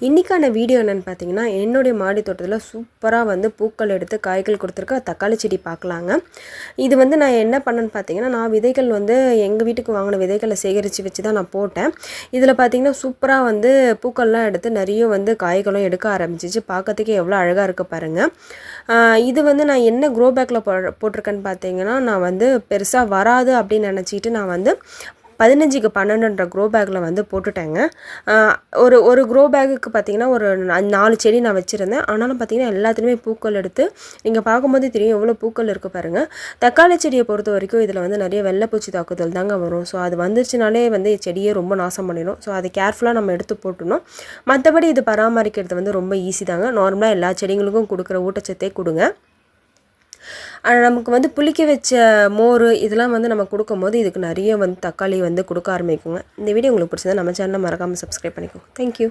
இன்றைக்கான வீடியோ என்னென்னு பார்த்தீங்கன்னா, என்னுடைய மாடி தோட்டத்தில் சூப்பராக வந்து பூக்கள் எடுத்து காய்கள் கொடுத்துருக்க தக்காளி செடி பார்க்கலாங்க. இது வந்து நான் என்ன பண்ணேன்னு பார்த்தீங்கன்னா, நான் விதைகள் வந்து எங்கள் வீட்டுக்கு வாங்கின விதைகளை சேகரித்து வச்சு தான் நான் போட்டேன். இதில் பார்த்தீங்கன்னா சூப்பராக வந்து பூக்கள்லாம் எடுத்து நிறைய வந்து காய்களும் எடுக்க ஆரம்பிச்சிச்சு. பார்க்கறதுக்கே எவ்வளோ அழகாக இருக்குது பாருங்கள். இது வந்து நான் என்ன க்ரோ பேக்கில் போட்டிருக்கேன்னு பார்த்தீங்கன்னா, நான் வந்து பெருசாக வராது அப்படின்னு நினச்சிட்டு நான் வந்து 15க்கு 12ன்ற க்ரோ பேக்கில் வந்து போட்டுட்டேங்க. ஒரு க்ரோ பேக்குக்கு பார்த்திங்கன்னா ஒரு 4 செடி நான் வச்சுருந்தேன். ஆனாலும் பார்த்திங்கன்னா எல்லாத்துலேயுமே பூக்கள் எடுத்து நீங்கள் பார்க்கும்போதே தெரியும் எவ்வளோ பூக்கள் இருக்குது பாருங்கள். தக்காளி செடியை பொறுத்த வரைக்கும் இதில் வந்து நிறைய வெள்ளைப்பூச்சி தாக்குதல் தாங்க வரும். ஸோ அது வந்துருச்சுனாலே வந்து செடியே ரொம்ப நாசம் பண்ணிடும். ஸோ அதை கேர்ஃபுல்லாக நம்ம எடுத்து போட்டணும். மற்றபடி இது பராமரிக்கிறது வந்து ரொம்ப ஈஸி தாங்க. நார்மலாக எல்லா செடிங்களுக்கும் கொடுக்குற ஊட்டச்சத்தே கொடுங்க. நமக்கு வந்து புளிக்க வச்ச மோர் இதெல்லாம் வந்து நம்ம கொடுக்கும்போது இதுக்கு நிறைய வந்து தக்காளி வந்து கொடுக்க ஆரம்பிக்குங்க. இந்த வீடியோ உங்களுக்கு பிடிச்சதா நம்ம சேனலை மறக்காமல் சப்ஸ்கிரைப் பண்ணிக்கோங்க. தேங்க்யூ.